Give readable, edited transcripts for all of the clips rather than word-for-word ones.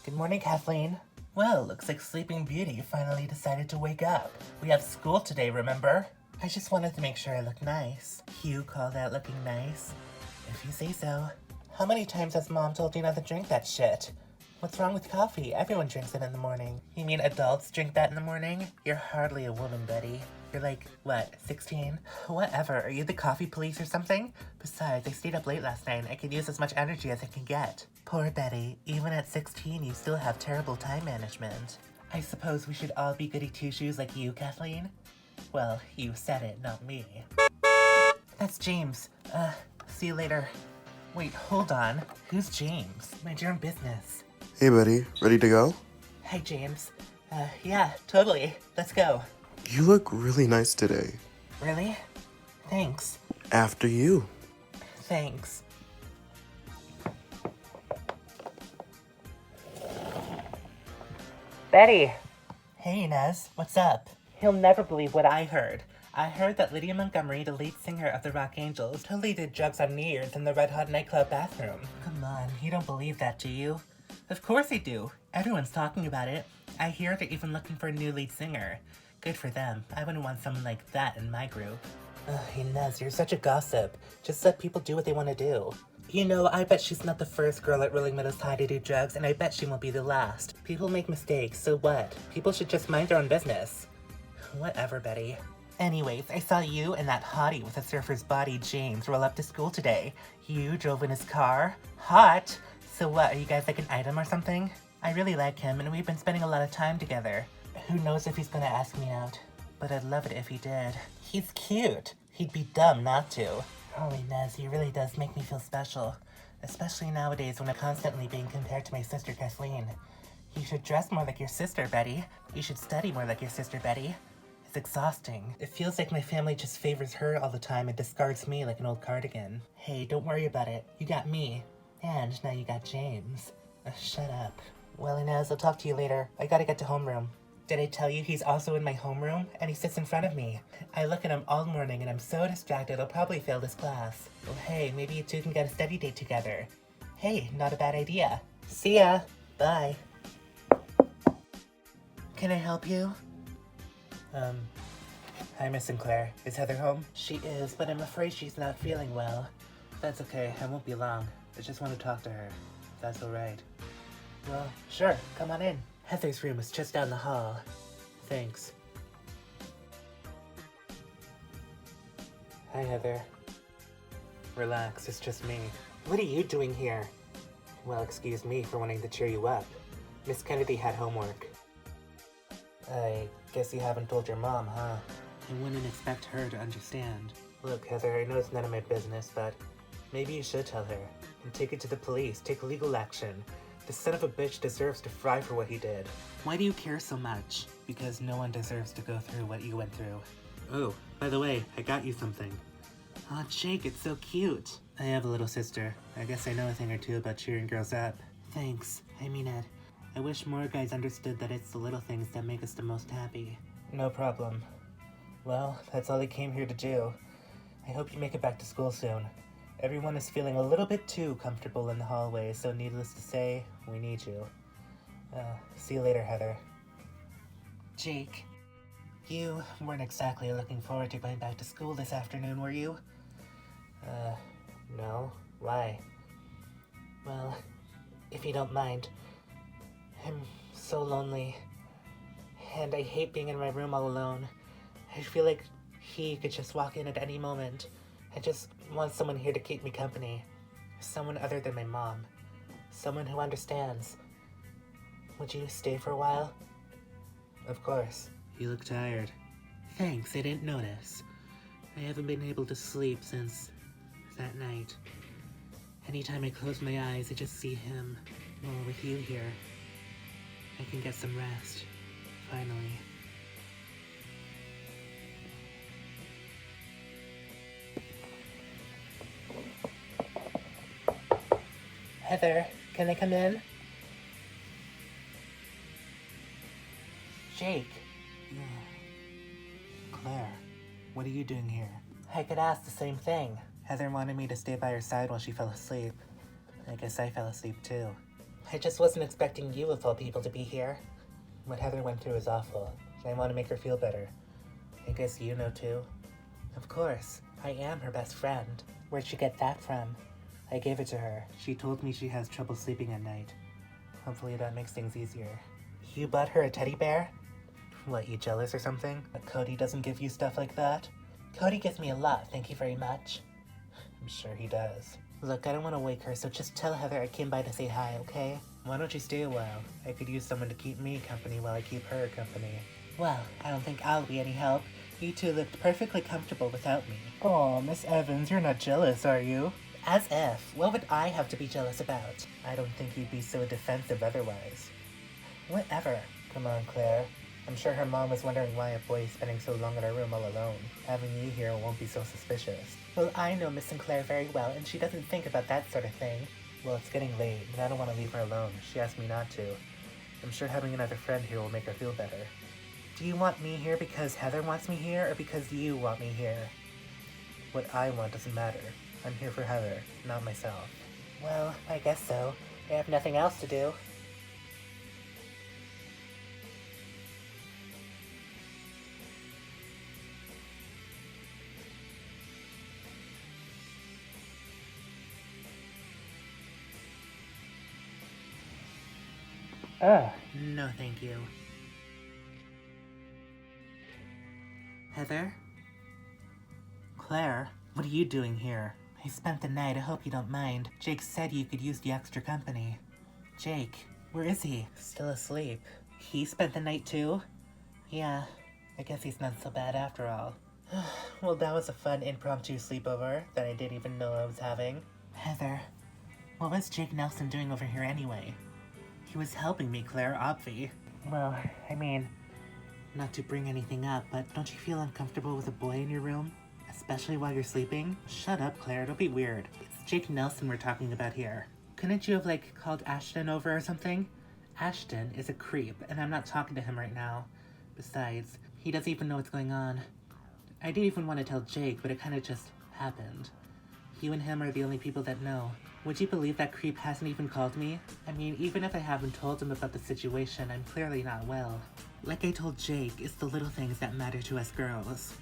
Good morning, Kathleen. Well, looks like Sleeping Beauty finally decided to wake up. We have school today, remember? I just wanted to make sure I look nice. You call that looking nice? If you say so. How many times has Mom told you not to drink that shit? What's wrong with coffee? Everyone drinks it in the morning. You mean adults drink that in the morning? You're hardly a woman, Betty. You're like, what, 16? Whatever, are you the coffee police or something? Besides, I stayed up late last night and I could use as much energy as I can get. Poor Betty, even at 16 you still have terrible time management. I suppose we should all be goody two-shoes like you, Kathleen? Well, you said it, not me. That's James. See you later. Wait, hold on. Who's James? Mind your own business. Hey, buddy. Ready to go? Hi, James. Yeah, totally. Let's go. You look really nice today. Really? Thanks. After you. Thanks. Betty! Hey, Inez. What's up? He'll never believe what I heard. I heard that Lydia Montgomery, the lead singer of the Rock Angels, totally did drugs on New Year's in the Red Hot nightclub bathroom. Come on, you don't believe that, do you? Of course I do. Everyone's talking about it. I hear they're even looking for a new lead singer. Good for them. I wouldn't want someone like that in my group. Ugh, Inez, you're such a gossip. Just let people do what they want to do. You know, I bet she's not the first girl at Rolling Meadows High to do drugs, and I bet she won't be the last. People make mistakes, so what? People should just mind their own business. Whatever, Betty. Anyways, I saw you and that hottie with a surfer's body, James, roll up to school today. You drove in his car? Hot? So what, are you guys like an item or something? I really like him, and we've been spending a lot of time together. Who knows if he's gonna ask me out? But I'd love it if he did. He's cute. He'd be dumb not to. Holy Nez, he really does make me feel special. Especially nowadays when I'm constantly being compared to my sister Kathleen. You should dress more like your sister, Betty. You should study more like your sister, Betty. It's exhausting. It feels like my family just favors her all the time and discards me like an old cardigan. Hey, don't worry about it. You got me. And now you got James. Shut up. Well, Inez, I'll talk to you later. I gotta get to homeroom. Did I tell you he's also in my homeroom? And he sits in front of me. I look at him all morning and I'm so distracted I'll probably fail this class. Well, hey, maybe you two can get a study date together. Hey, not a bad idea. See ya. Bye. Can I help you? Hi, Miss Sinclair. Is Heather home? She is, but I'm afraid she's not feeling well. That's okay. I won't be long. I just want to talk to her. If that's alright. Well, sure. Come on in. Heather's room is just down the hall. Thanks. Hi, Heather. Relax, it's just me. What are you doing here? Well, excuse me for wanting to cheer you up. Miss Kennedy had homework. I guess you haven't told your mom, huh? I wouldn't expect her to understand. Look, Heather, I know it's none of my business, but maybe you should tell her. And take it to the police, take legal action. The son of a bitch deserves to fry for what he did. Why do you care so much? Because no one deserves to go through what you went through. Oh, by the way, I got you something. Aw, Jake, it's so cute. I have a little sister. I guess I know a thing or two about cheering girls up. Thanks. I mean it. I wish more guys understood that it's the little things that make us the most happy. No problem. Well, that's all I came here to do. I hope you make it back to school soon. Everyone is feeling a little bit too comfortable in the hallway, so needless to say, we need you. See you later, Heather. Jake, you weren't exactly looking forward to going back to school this afternoon, were you? No. Why? Well, if you don't mind, I'm so lonely. And I hate being in my room all alone. I feel like he could just walk in at any moment. I just want someone here to keep me company. Someone other than my mom. Someone who understands. Would you stay for a while? Of course. You look tired. Thanks, I didn't notice. I haven't been able to sleep since that night. Anytime I close my eyes, I just see him. Well, with you here, I can get some rest. Finally. Heather, can I come in? Jake. Claire, what are you doing here? I could ask the same thing. Heather wanted me to stay by her side while she fell asleep. I guess I fell asleep too. I just wasn't expecting you of all people to be here. What Heather went through is awful. I want to make her feel better. I guess you know too. Of course. I am her best friend. Where'd she get that from? I gave it to her. She told me she has trouble sleeping at night. Hopefully that makes things easier. You bought her a teddy bear? What, you jealous or something? That Cody doesn't give you stuff like that? Cody gives me a lot, thank you very much. I'm sure he does. Look, I don't want to wake her, so just tell Heather I came by to say hi, okay? Why don't you stay a while? I could use someone to keep me company while I keep her company. Well, I don't think I'll be any help. You two looked perfectly comfortable without me. Oh, Miss Evans, you're not jealous, are you? As if. What would I have to be jealous about? I don't think you'd be so defensive otherwise. Whatever. Come on, Claire. I'm sure her mom was wondering why a boy is spending so long in her room all alone. Having you here won't be so suspicious. Well, I know Miss Sinclair very well, and she doesn't think about that sort of thing. Well, it's getting late, and I don't want to leave her alone. She asked me not to. I'm sure having another friend here will make her feel better. Do you want me here because Heather wants me here, or because you want me here? What I want doesn't matter. I'm here for Heather, not myself. Well, I guess so. I have nothing else to do. No, thank you. Heather? Claire, what are you doing here? I spent the night, I hope you don't mind. Jake said you could use the extra company. Jake, where is he? Still asleep. He spent the night too? Yeah, I guess he's not so bad after all. Well, that was a fun impromptu sleepover that I didn't even know I was having. Heather, what was Jake Nelson doing over here anyway? He was helping me, Claire, obvi. Well, I mean, not to bring anything up, but don't you feel uncomfortable with a boy in your room? Especially while you're sleeping? Shut up, Claire, don't be weird. It's Jake Nelson we're talking about here. Couldn't you have, called Ashton over or something? Ashton is a creep, and I'm not talking to him right now. Besides, he doesn't even know what's going on. I didn't even want to tell Jake, but it kind of just happened. You and him are the only people that know. Would you believe that creep hasn't even called me? I mean, even if I haven't told him about the situation, I'm clearly not well. Like I told Jake, it's the little things that matter to us girls.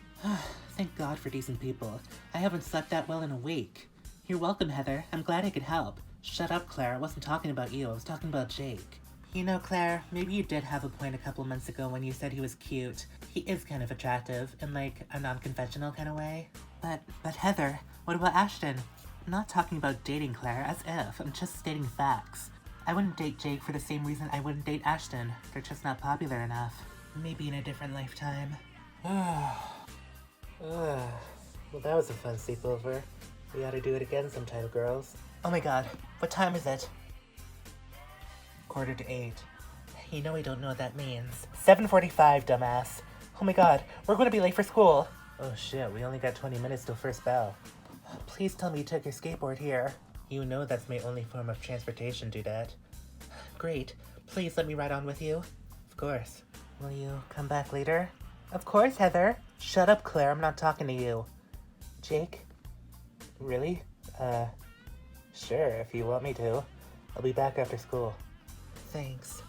Thank God for decent people. I haven't slept that well in a week. You're welcome, Heather. I'm glad I could help. Shut up, Claire. I wasn't talking about you. I was talking about Jake. You know, Claire, maybe you did have a point a couple months ago when you said he was cute. He is kind of attractive, in a non-conventional kind of way. But Heather, what about Ashton? I'm not talking about dating, Claire, as if. I'm just stating facts. I wouldn't date Jake for the same reason I wouldn't date Ashton. They're just not popular enough. Maybe in a different lifetime. Well, that was a fun sleepover. We ought to do it again sometime, girls. Oh my god, what time is it? 7:45. You know I don't know what that means. 7:45, dumbass. Oh my god, we're going to be late for school. Oh shit, we only got 20 minutes till first bell. Please tell me you took your skateboard here. You know that's my only form of transportation, dudette. Great. Please let me ride on with you. Of course. Will you come back later? Of course, Heather. Shut up, Claire. I'm not talking to you. Jake? Really? Sure, if you want me to. I'll be back after school. Thanks.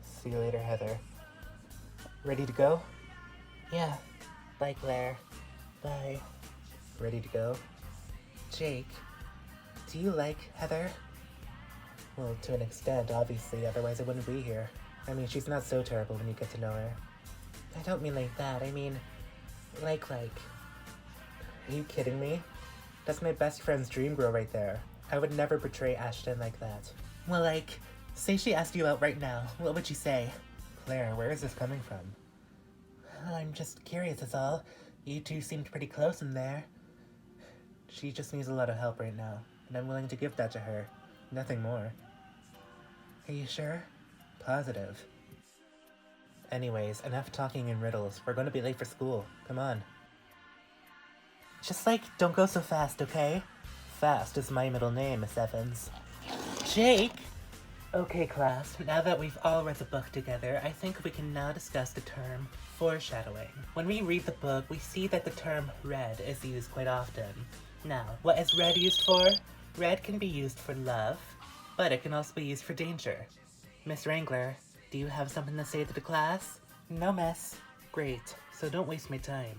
See you later, Heather. Ready to go? Yeah. Bye, Claire. Bye. Ready to go? Jake, do you like Heather? Well, to an extent, obviously, otherwise I wouldn't be here. I mean, she's not so terrible when you get to know her. I don't mean like that, I mean, like. Are you kidding me? That's my best friend's dream girl right there. I would never betray Ashton like that. Well, say she asked you out right now, what would you say? Claire, where is this coming from? I'm just curious, that's all. You two seemed pretty close in there. She just needs a lot of help right now, and I'm willing to give that to her. Nothing more. Are you sure? Positive. Anyways, enough talking in riddles. We're gonna be late for school. Come on. Just don't go so fast, okay? Fast is my middle name, Miss Evans. Jake! Okay, class, now that we've all read the book together, I think we can now discuss the term foreshadowing. When we read the book, we see that the term red is used quite often. Now, what is red used for? Red can be used for love, but it can also be used for danger. Miss Wrangler, do you have something to say to the class? No, miss. Great, so don't waste my time.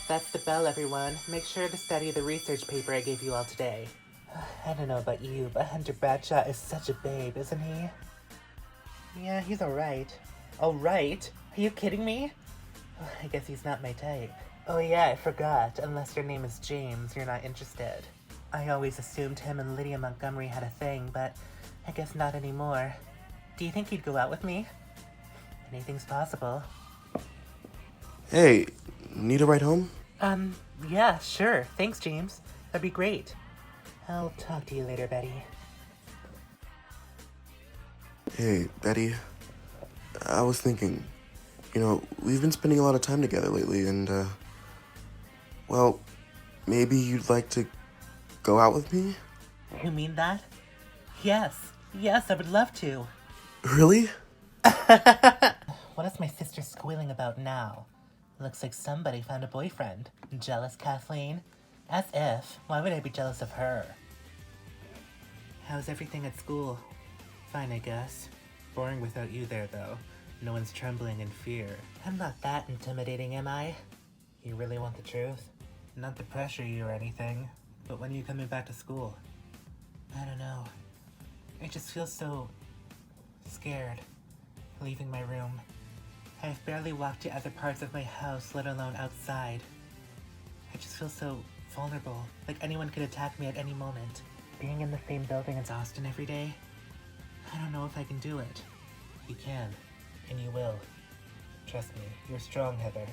That's the bell, everyone. Make sure to study the research paper I gave you all today. I don't know about you, but Hunter Bradshaw is such a babe, isn't he? Yeah, he's alright. Alright? Are you kidding me? I guess he's not my type. Oh yeah, I forgot. Unless your name is James, you're not interested. I always assumed him and Lydia Montgomery had a thing, but I guess not anymore. Do you think he'd go out with me? Anything's possible. Hey, need a ride home? Yeah, sure. Thanks, James. That'd be great. I'll talk to you later, Betty. Hey, Betty. I was thinking, we've been spending a lot of time together lately, and, well, maybe you'd like to go out with me? You mean that? Yes, I would love to. Really? What is my sister squealing about now? Looks like somebody found a boyfriend. Jealous, Kathleen? As if. Why would I be jealous of her? How's everything at school? Fine, I guess. Boring without you there, though. No one's trembling in fear. I'm not that intimidating, am I? You really want the truth? Not to pressure you or anything, but when are you coming back to school? I don't know. I just feel so scared leaving my room. I've barely walked to other parts of my house, let alone outside. I just feel so vulnerable, like anyone could attack me at any moment. Being in the same building as Austin every day, I don't know if I can do it. You can, and you will. Trust me, you're strong, Heather.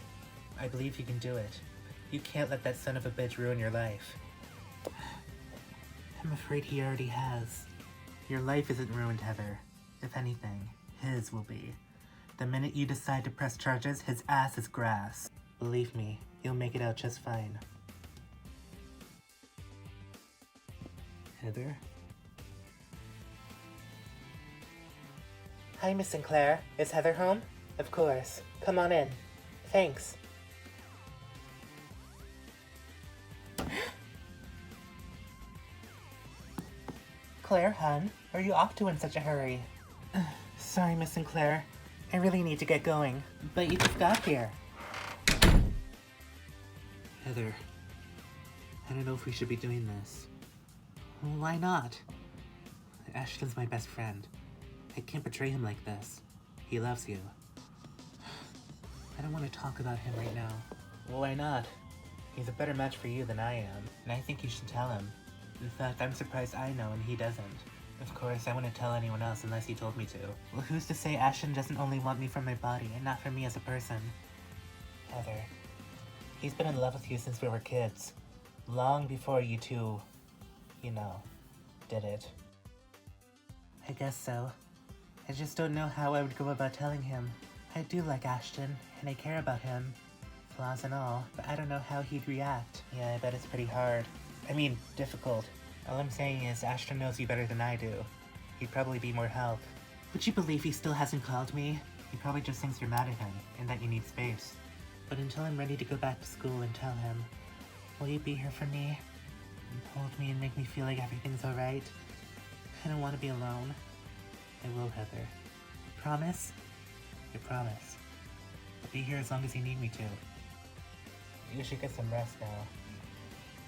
I believe you can do it. You can't let that son of a bitch ruin your life. I'm afraid he already has. Your life isn't ruined, Heather. If anything, his will be. The minute you decide to press charges, his ass is grass. Believe me, you'll make it out just fine. Heather? Hi, Miss Sinclair. Is Heather home? Of course. Come on in. Thanks. Claire, hun, are you off to in such a hurry? Sorry, Miss Sinclair. I really need to get going. But you just got here. Heather, I don't know if we should be doing this. Why not? Ashton's my best friend. I can't betray him like this. He loves you. I don't want to talk about him right now. Well, why not? He's a better match for you than I am, and I think you should tell him. In fact, I'm surprised I know and he doesn't. Of course, I wouldn't tell anyone else unless he told me to. Well, who's to say Ashton doesn't only want me for my body and not for me as a person? Heather, he's been in love with you since we were kids. Long before you two, did it. I guess so. I just don't know how I would go about telling him. I do like Ashton, and I care about him. Flaws and all, but I don't know how he'd react. Yeah, I bet it's pretty hard. I mean, difficult. All I'm saying is Ashton knows you better than I do. He'd probably be more help. Would you believe he still hasn't called me? He probably just thinks you're mad at him, and that you need space. But until I'm ready to go back to school and tell him, will you be here for me? And hold me and make me feel like everything's alright? I don't want to be alone. I will, Heather. Promise? I promise. I'll be here as long as you need me to. You should get some rest now.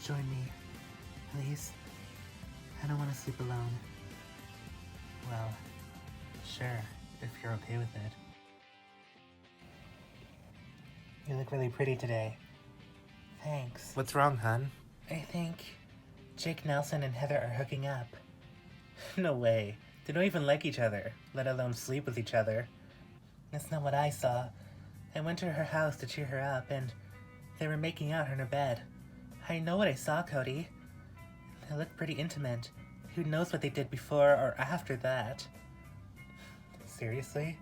Join me, please. I don't want to sleep alone. Well, sure, if you're okay with it. You look really pretty today. Thanks. What's wrong, hon? I think Jake Nelson and Heather are hooking up. No way. They don't even like each other, let alone sleep with each other. That's not what I saw. I went to her house to cheer her up, and they were making out in her bed. I know what I saw, Cody. They looked pretty intimate. Who knows what they did before or after that? Seriously?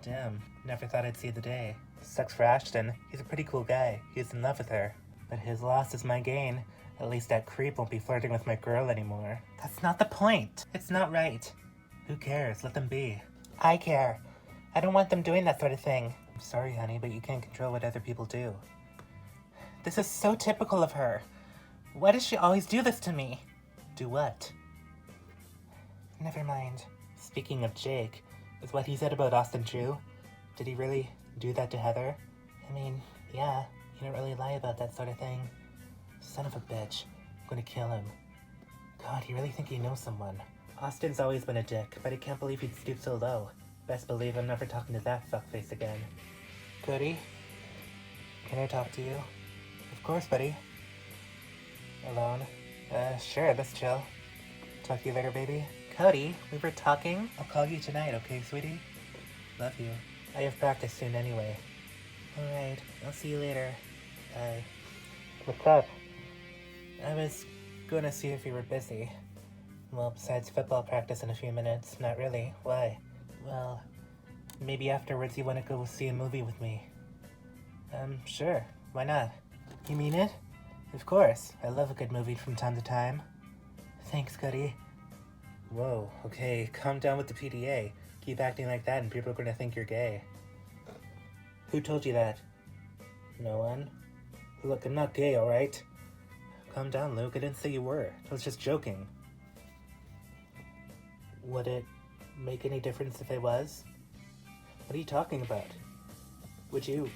Damn, never thought I'd see the day. Sucks for Ashton. He's a pretty cool guy. He's in love with her. But his loss is my gain. At least that creep won't be flirting with my girl anymore. That's not the point. It's not right. Who cares? Let them be. I care. I don't want them doing that sort of thing. I'm sorry, honey, but you can't control what other people do. This is so typical of her. Why does she always do this to me? Do what? Never mind. Speaking of Jake, is what he said about Austin true? Did he really do that to Heather? I mean, yeah, he didn't really lie about that sort of thing. Son of a bitch. I'm gonna kill him. God, you really think he knows someone? Austin's always been a dick, but I can't believe he'd stoop so low. Best believe I'm never talking to that fuckface again. Cody? Can I talk to you? Of course, buddy. Alone? Sure, let's chill. Talk to you later, baby. Cody, we were talking? I'll call you tonight, okay, sweetie? Love you. I have practice soon anyway. Alright, I'll see you later. Bye. What's up? I was gonna see if you were busy. Well, besides football practice in a few minutes, not really. Why? Well, maybe afterwards you want to go see a movie with me. Sure. Why not? You mean it? Of course. I love a good movie from time to time. Thanks, Cody. Whoa, okay, calm down with the PDA. Keep acting like that and people are gonna think you're gay. Who told you that? No one. Look, I'm not gay, alright? Calm down, Luke. I didn't say you were. I was just joking. Would it make any difference if I was? What are you talking about? Would you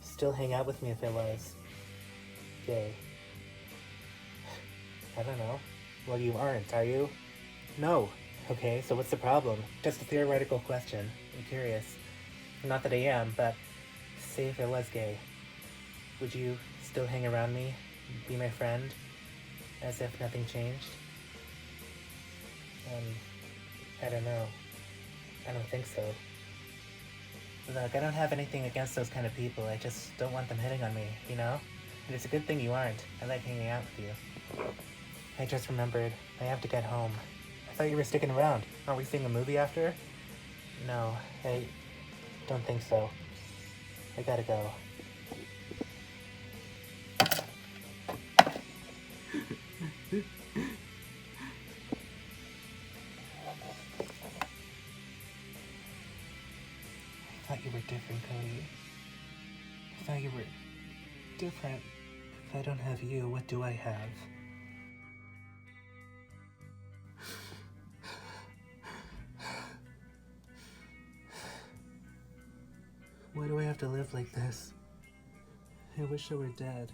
still hang out with me if I was gay? I don't know. Well, you aren't, are you? No. Okay, so what's the problem? Just a theoretical question. I'm curious. Not that I am, but say if I was gay. Would you still hang around me? Be my friend? As if nothing changed? I don't know. I don't think so. Look, I don't have anything against those kind of people. I just don't want them hitting on me, you know? And it's a good thing you aren't. I like hanging out with you. I just remembered. I have to get home. I thought you were sticking around. Aren't we seeing a movie after? No, I don't think so. I gotta go. I thought you were different, Cody. I thought you were different. If I don't have you, what do I have? Why do I have to live like this? I wish I were dead.